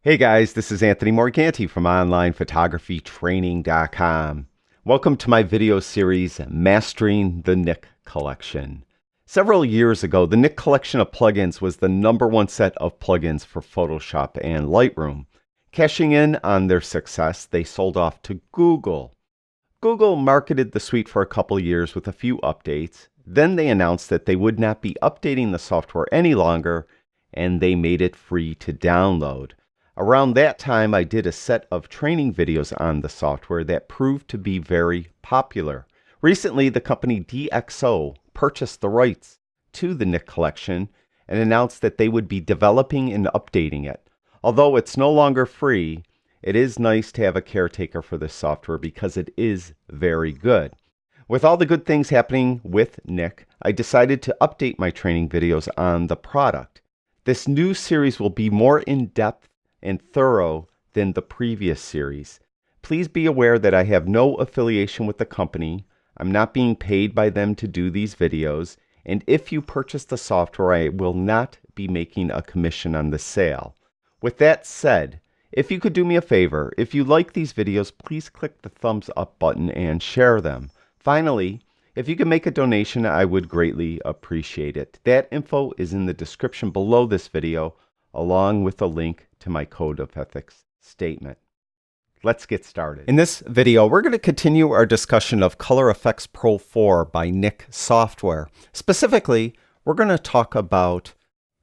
Hey guys, this is Anthony Morganti from OnlinePhotographyTraining.com. Welcome to my video series, Mastering the Nik Collection. Several years ago, the Nik Collection of plugins was the #1 set of plugins for Photoshop and Lightroom. Cashing in on their success, they sold off to Google. Google marketed the suite for a couple years with a few updates. Then they announced that they would not be updating the software any longer, and they made it free to download. Around that time, I did a set of training videos on the software that proved to be very popular. Recently, the company DxO purchased the rights to the Nik Collection and announced that they would be developing and updating it. Although it's no longer free, it is nice to have a caretaker for this software because it is very good. With all the good things happening with Nik, I decided to update my training videos on the product. This new series will be more in-depth and thorough than the previous series. Please be aware that I have no affiliation with the company. I'm not being paid by them to do these videos, and if you purchase the software, I will not be making a commission on the sale. With that said, if you could do me a favor, if you like these videos, please click the thumbs up button and share them. Finally, if you can make a donation, I would greatly appreciate it. That info is in the description below this video, along with a link to my Code of Ethics statement. Let's get started. In this video, we're going to continue our discussion of Color Efex Pro 4 by Nik Software. Specifically, we're going to talk about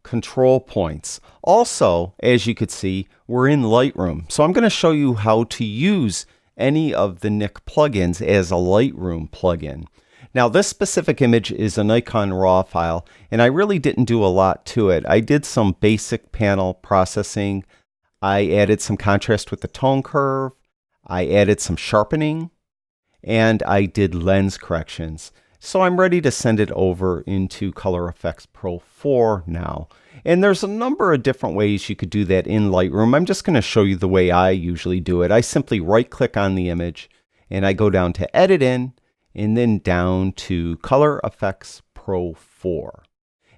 control points. Also, as you could see, we're in Lightroom. So I'm going to show you how to use any of the Nik plugins as a Lightroom plugin. Now, this specific image is a Nikon RAW file, and I really didn't do a lot to it. I did some basic panel processing. I added some contrast with the tone curve. I added some sharpening, and I did lens corrections. So I'm ready to send it over into Color Efex Pro 4 now. And there's a number of different ways you could do that in Lightroom. I'm just going to show you the way I usually do it. I simply right-click on the image, and I go down to Edit In, and then down to Color Efex Pro 4.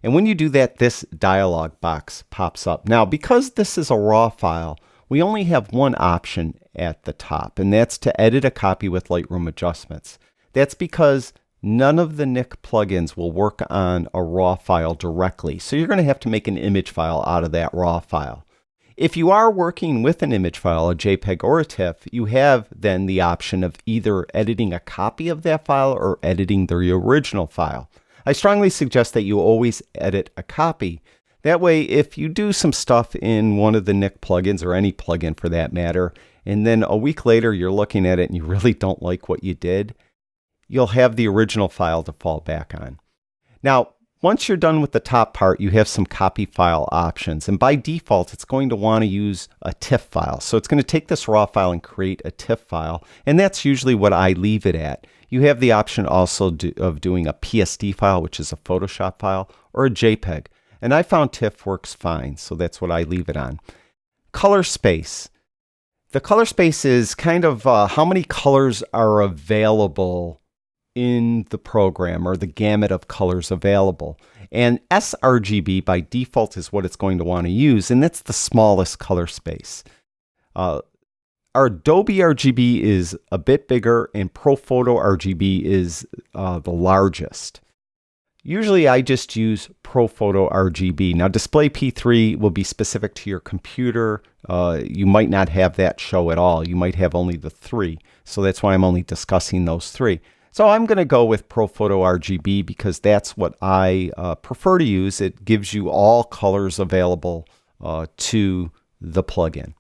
And when you do that, this dialog box pops up. Now, because this is a RAW file, we only have one option at the top, and that's to edit a copy with Lightroom adjustments. That's because none of the Nik plugins will work on a RAW file directly, so you're going to have to make an image file out of that RAW file. If you are working with an image file, a JPEG or a TIFF, you have then the option of either editing a copy of that file or editing the original file. I strongly suggest that you always edit a copy. That way, if you do some stuff in one of the Nik plugins, or any plugin for that matter, and then a week later you're looking at it and you really don't like what you did, you'll have the original file to fall back on. Now, once you're done with the top part, you have some copy file options. And by default, it's going to want to use a TIFF file. So it's going to take this RAW file and create a TIFF file. And that's usually what I leave it at. You have the option also of doing a PSD file, which is a Photoshop file, or a JPEG. And I found TIFF works fine, so that's what I leave it on. Color space. The color space is kind of how many colors are available in the program, or the gamut of colors available. And sRGB by default is what it's going to want to use, and that's the smallest color space. Our Adobe RGB is a bit bigger, and ProPhoto RGB is the largest. Usually I just use ProPhoto RGB. Now, Display P3 will be specific to your computer. You might not have that show at all. You might have only the 3. So that's why I'm only discussing those 3. So I'm going to go with ProPhoto RGB because that's what I prefer to use. It gives you all colors available to the plugin.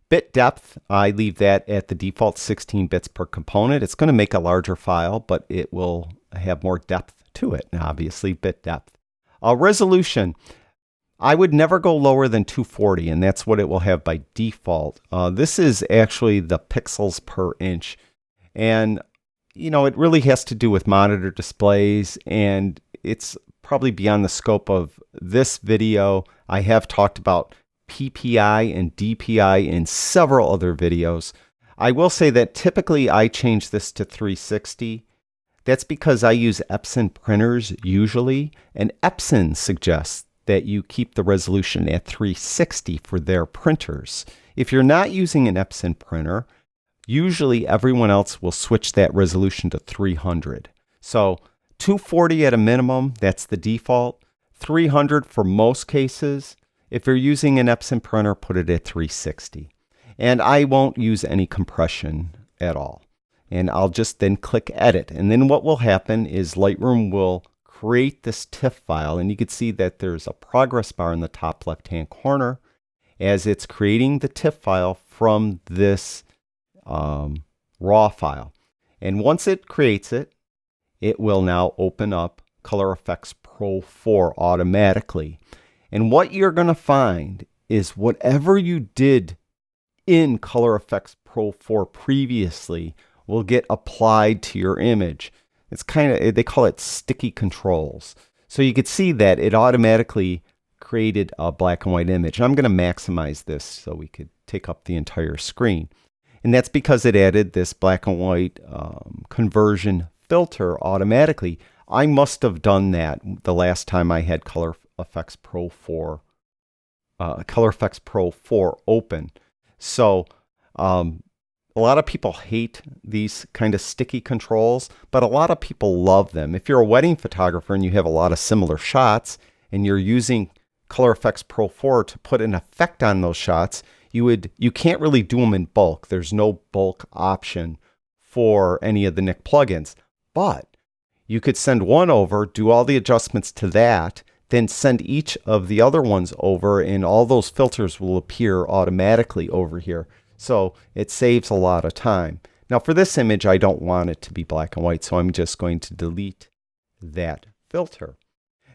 Bit depth, I leave that at the default 16 bits per component. It's going to make a larger file, but it will have more depth to it, obviously, bit depth. Resolution, I would never go lower than 240, and that's what it will have by default. This is actually the pixels per inch, and you know, it really has to do with monitor displays, and it's probably beyond the scope of this video. I have talked about PPI and DPI in several other videos. I will say that typically I change this to 360. That's because I use Epson printers usually, and Epson suggests that you keep the resolution at 360 for their printers. If you're not using an Epson printer, usually everyone else will switch that resolution to 300. So 240 at a minimum, that's the default. 300 for most cases. If you're using an Epson printer, put it at 360. And I won't use any compression at all. And I'll just then click edit. And then what will happen is Lightroom will create this TIFF file, and you can see that there's a progress bar in the top left-hand corner as it's creating the TIFF file from this raw file. And once it creates it, it will now open up Color Efex Pro 4 automatically. And what you're going to find is whatever you did in Color Efex Pro 4 previously will get applied to your image. It's kind of, they call it sticky controls. So you could see that it automatically created a black and white image. And I'm going to maximize this so we could take up the entire screen. And that's because it added this black and white conversion filter automatically. I must have done that the last time I had Color Efex Pro 4, Color Efex Pro 4 open. So a lot of people hate these kind of sticky controls, but a lot of people love them. If you're a wedding photographer and you have a lot of similar shots and you're using Color Efex Pro 4 to put an effect on those shots, you can't really do them in bulk. There's no bulk option for any of the Nik plugins, but you could send one over, do all the adjustments to that, then send each of the other ones over, and all those filters will appear automatically over here. So it saves a lot of time. Now for this image, I don't want it to be black and white, so I'm just going to delete that filter.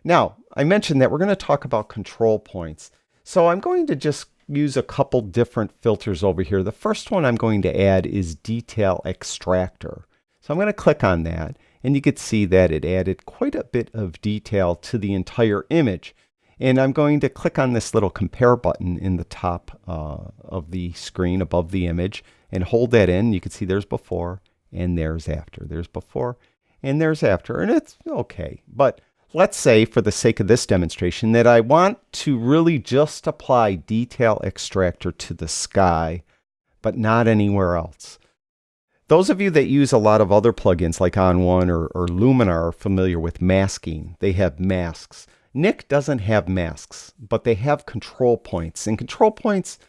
Now, I mentioned that we're going to talk about control points. So I'm going to just use a couple different filters over here. The first one I'm going to add is Detail Extractor. So I'm going to click on that, and you can see that it added quite a bit of detail to the entire image. And I'm going to click on this little compare button in the top of the screen above the image and hold that in. You can see there's before and there's after. There's before and there's after. And it's okay. But let's say for the sake of this demonstration that I want to really just apply Detail Extractor to the sky, but not anywhere else. Those of you that use a lot of other plugins like On1 or Luminar are familiar with masking. They have masks. Nik doesn't have masks, but they have control points. And control points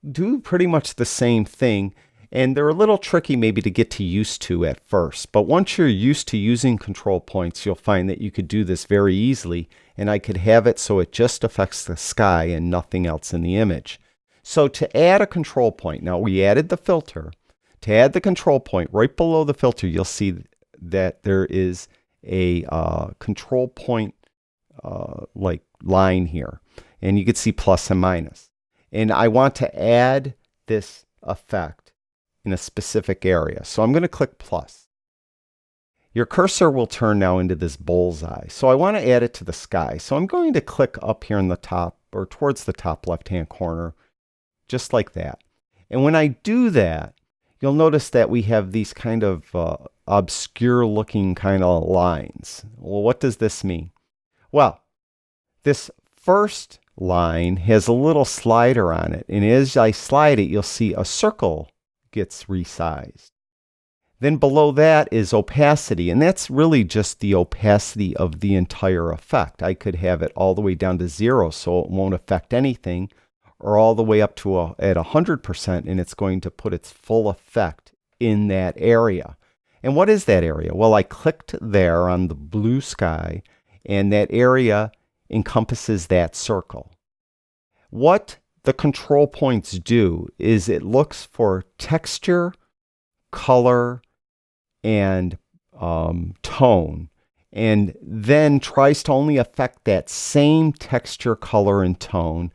do pretty much the same thing. And they're a little tricky maybe to get used to at first. But once you're used to using control points, you'll find that you could do this very easily. And I could have it so it just affects the sky and nothing else in the image. So to add a control point, now we added the filter. To add the control point, right below the filter, you'll see that there is a control point like line here, and you can see plus and minus. And I want to add this effect in a specific area. So I'm going to click plus. Your cursor will turn now into this bullseye. So I want to add it to the sky. So I'm going to click up here in the top or towards the top left-hand corner, just like that. And when I do that, you'll notice that we have these kind of obscure looking kind of lines. Well, what does this mean? Well, this first line has a little slider on it, and as I slide it, you'll see a circle gets resized. Then below that is opacity, and that's really just the opacity of the entire effect. I could have it all the way down to 0 so it won't affect anything, or all the way up to at 100%, and it's going to put its full effect in that area. And what is that area? Well, I clicked there on the blue sky, and that area encompasses that circle. What the control points do is it looks for texture, color, and tone, and then tries to only affect that same texture, color, and tone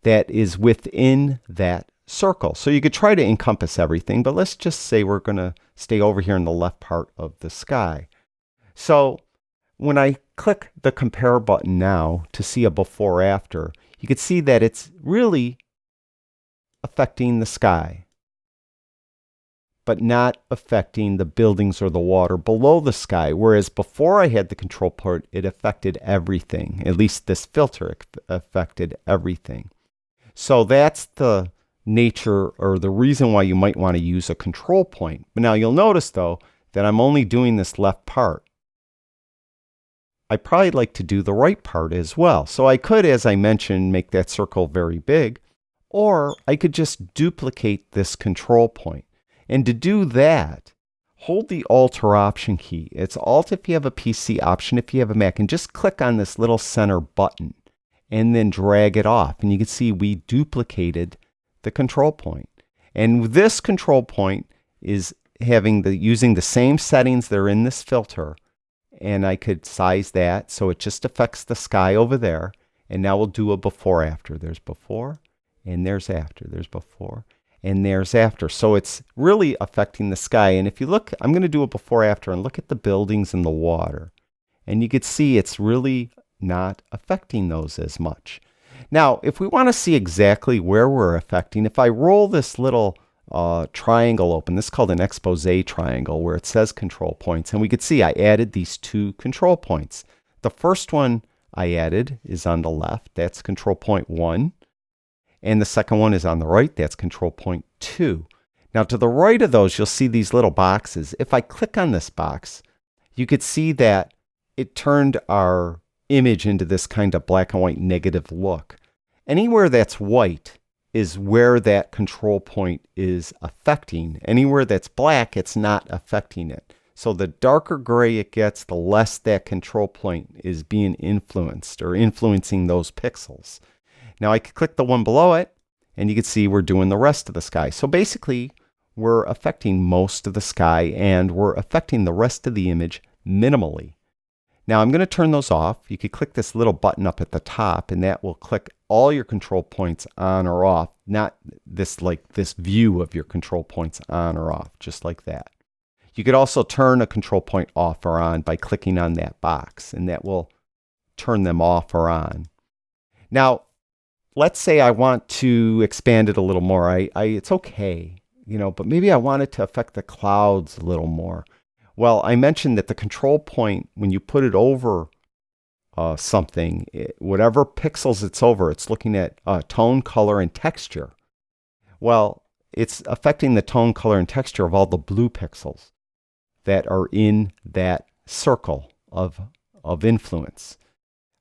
that is within that circle. So you could try to encompass everything, but let's just say we're going to stay over here in the left part of the sky. So when I click the compare button now to see a before after, you can see that it's really affecting the sky. but not affecting the buildings or the water below the sky. Whereas before I had the control point, it affected everything. At least this filter affected everything. So that's the nature or the reason why you might want to use a control point. But now you'll notice though that I'm only doing this left part. I probably like to do the right part as well. So I could, as I mentioned, make that circle very big, or I could just duplicate this control point. And to do that, hold the Alt or Option key. It's Alt if you have a PC, Option if you have a Mac, and just click on this little center button and then drag it off. And you can see we duplicated the control point. And this control point is using the same settings that are in this filter. And I could size that so it just affects the sky over there. And now we'll do a before after. There's before and there's after. There's before and there's after. So it's really affecting the sky. And if you look, I'm going to do a before after and look at the buildings and the water. And you can see it's really not affecting those as much. Now, if we want to see exactly where we're affecting, if I roll this little triangle open, this is called an expose triangle, where it says control points, and we could see I added these two control points. The first one I added is on the left, that's control point 1, and the second one is on the right, that's control point 2. Now to the right of those, you'll see these little boxes. If I click on this box, you could see that it turned our image into this kind of black and white negative look. Anywhere that's white is where that control point is affecting. Anywhere that's black, it's not affecting it. So the darker gray it gets, the less that control point is being influenced or influencing those pixels. Now I could click the one below it, and you can see we're doing the rest of the sky. So basically, we're affecting most of the sky, and we're affecting the rest of the image minimally. Now I'm going to turn those off. You could click this little button up at the top, and that will click all your control points on or off, not this view of your control points on or off, just like that. You could also turn a control point off or on by clicking on that box, and that will turn them off or on. Now, let's say I want to expand it a little more. It's okay, but maybe I want it to affect the clouds a little more. Well, I mentioned that the control point, when you put it over something, whatever pixels it's over, it's looking at tone, color, and texture. Well, it's affecting the tone, color, and texture of all the blue pixels that are in that circle of influence.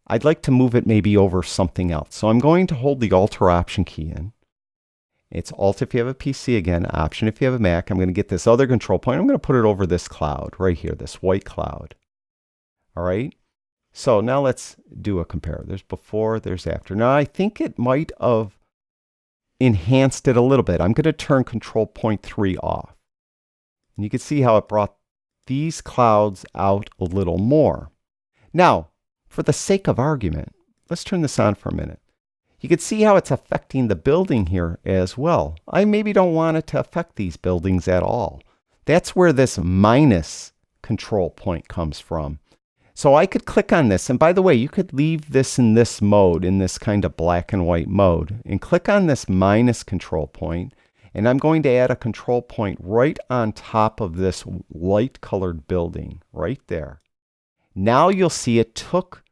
I'd like to move it maybe over something else. So I'm going to hold the Alt or Option key in. It's Alt if you have a PC again, Option if you have a Mac. I'm going to get this other control point. I'm going to put it over this cloud right here, this white cloud. All right. So now let's do a compare. There's before, there's after. Now I think it might have enhanced it a little bit. I'm going to turn control point 3 off. And you can see how it brought these clouds out a little more. Now, for the sake of argument, let's turn this on for a minute. You can see how it's affecting the building here as well. I maybe don't want it to affect these buildings at all. That's where this minus control point comes from. So I could click on this, and by the way, you could leave this in this mode, in this kind of black and white mode, and click on this minus control point, and I'm going to add a control point right on top of this light colored building, right there. Now you'll see it took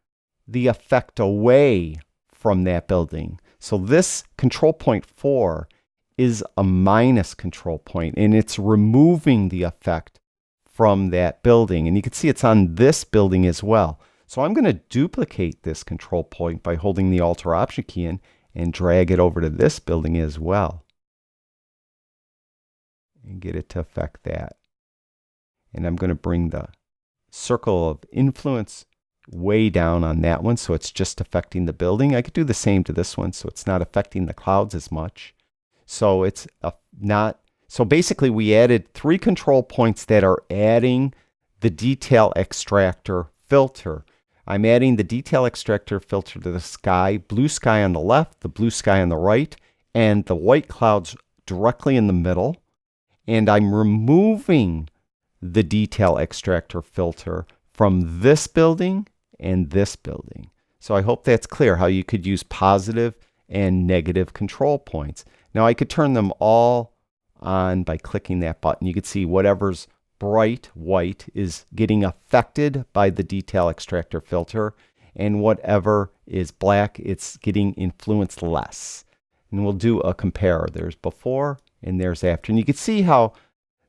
the effect away from that building. So this control point 4 is a minus control point, and it's removing the effect from that building. And you can see it's on this building as well. So I'm going to duplicate this control point by holding the Alt or Option key in and drag it over to this building as well. And get it to affect that. And I'm going to bring the circle of influence way down on that one, so it's just affecting the building. I could do the same to this one, so it's not affecting the clouds as much. So it's not. So basically, we added 3 control points that are adding the detail extractor filter. I'm adding the detail extractor filter to the sky, blue sky on the left, the blue sky on the right, and the white clouds directly in the middle. And I'm removing the detail extractor filter from this building and this building. So I hope that's clear how you could use positive and negative control points. Now I could turn them all on by clicking that button. You can see whatever's bright white is getting affected by the detail extractor filter, and whatever is black, it's getting influenced less. And we'll do a compare. There's before and there's after. And you can see how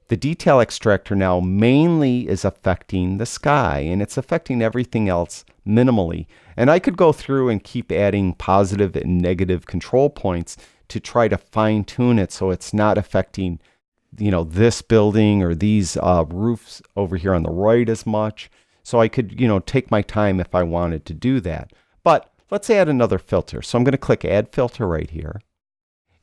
the detail extractor now mainly is affecting the sky, and it's affecting everything else minimally. And I could go through and keep adding positive and negative control points to try to fine tune it so it's not affecting, this building or these roofs over here on the right as much. So I could, take my time if I wanted to do that. But let's add another filter. So I'm going to click Add Filter right here.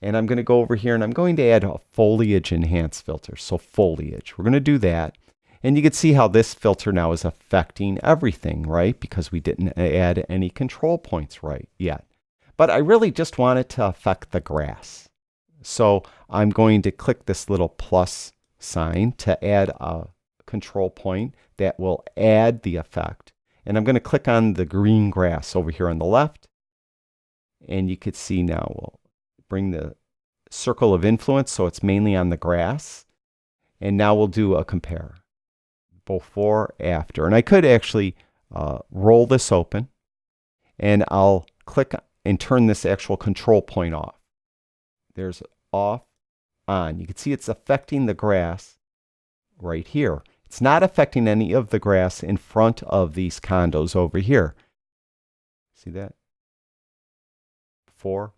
And I'm going to go over here and I'm going to add a foliage enhance filter. So foliage, we're going to do that. And you can see how this filter now is affecting everything, right? Because we didn't add any control points right yet. But I really just want it to affect the grass. So I'm going to click this little plus sign to add a control point that will add the effect. And I'm going to click on the green grass over here on the left. And you could see now we'll bring the circle of influence so it's mainly on the grass. And now we'll do a compare. Before, after. And I could actually roll this open, and I'll click and turn this actual control point off. There's off, on. You can see it's affecting the grass right here. It's not affecting any of the grass in front of these condos over here. See that? Before,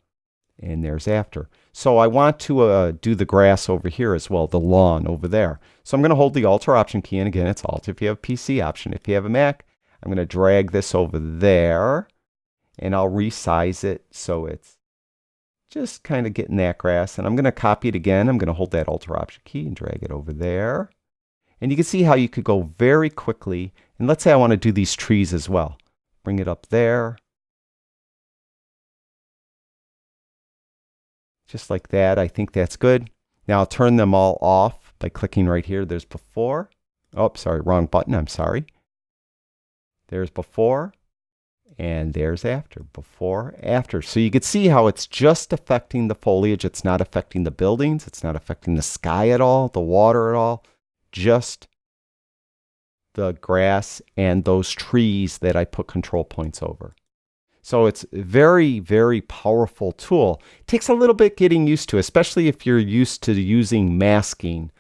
and there's after. So I want to do the grass over here as well, the lawn over there. So I'm going to hold the Alt or Option key, and again, it's Alt if you have a PC, Option if you have a Mac. I'm going to drag this over there, and I'll resize it so it's just kind of getting that grass. And I'm going to copy it again. I'm going to hold that Alt or Option key and drag it over there. And you can see how you could go very quickly. And let's say I want to do these trees as well. Bring it up there. Just like that. I think that's good. Now I'll turn them all off by clicking right here. There's before. Oh, sorry, wrong button. I'm sorry. There's before, and there's after. Before, after. So you can see how it's just affecting the foliage. It's not affecting the buildings. It's not affecting the sky at all, the water at all. Just the grass and those trees that I put control points over. So it's a very, very powerful tool. It takes a little bit getting used to, especially if you're used to using masking,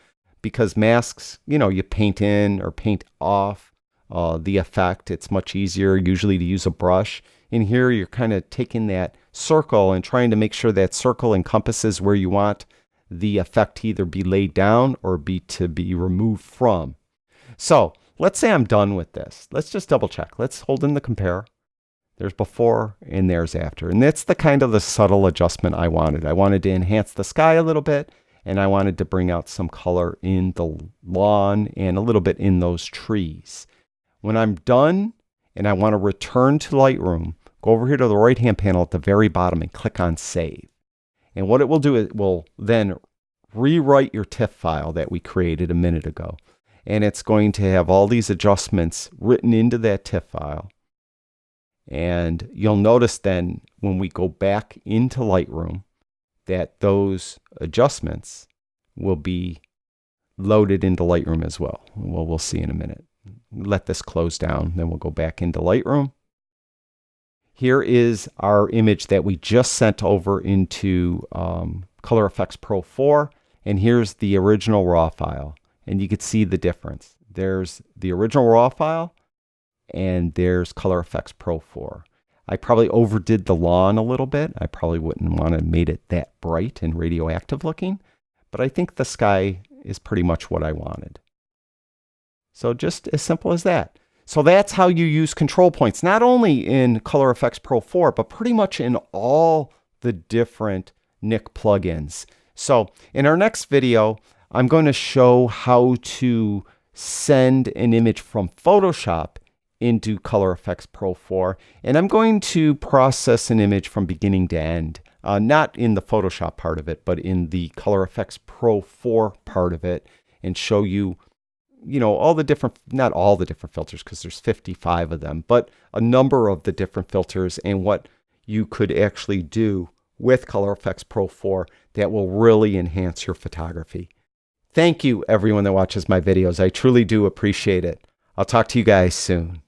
because masks, you paint in or paint off the effect. It's much easier usually to use a brush. In here, you're kind of taking that circle and trying to make sure that circle encompasses where you want the effect to either be laid down or to be removed from. So let's say I'm done with this. Let's just double check. Let's hold in the compare. There's before and there's after. And that's the kind of the subtle adjustment I wanted. I wanted to enhance the sky a little bit, and I wanted to bring out some color in the lawn and a little bit in those trees. When I'm done and I want to return to Lightroom, go over here to the right-hand panel at the very bottom and click on Save. And what it will do, it will then rewrite your TIFF file that we created a minute ago. And it's going to have all these adjustments written into that TIFF file. And you'll notice then when we go back into Lightroom that those adjustments will be loaded into Lightroom as well. Well, we'll see in a minute. Let this close down, then we'll go back into Lightroom. Here is our image that we just sent over into Color Efex Pro 4, and here's the original RAW file. And you can see the difference. There's the original RAW file, and there's Color Efex Pro 4. I probably overdid the lawn a little bit. I probably wouldn't want to have made it that bright and radioactive looking, but I think the sky is pretty much what I wanted. So just as simple as that. So that's how you use control points, not only in Color Efex Pro 4, but pretty much in all the different Nik plugins. So in our next video, I'm going to show how to send an image from Photoshop into Color Efex Pro 4, and I'm going to process an image from beginning to end, not in the Photoshop part of it, but in the Color Efex Pro 4 part of it, and show you, all the different, not all the different filters, because there's 55 of them, but a number of the different filters and what you could actually do with Color Efex Pro 4 that will really enhance your photography. Thank you, everyone that watches my videos. I truly do appreciate it. I'll talk to you guys soon.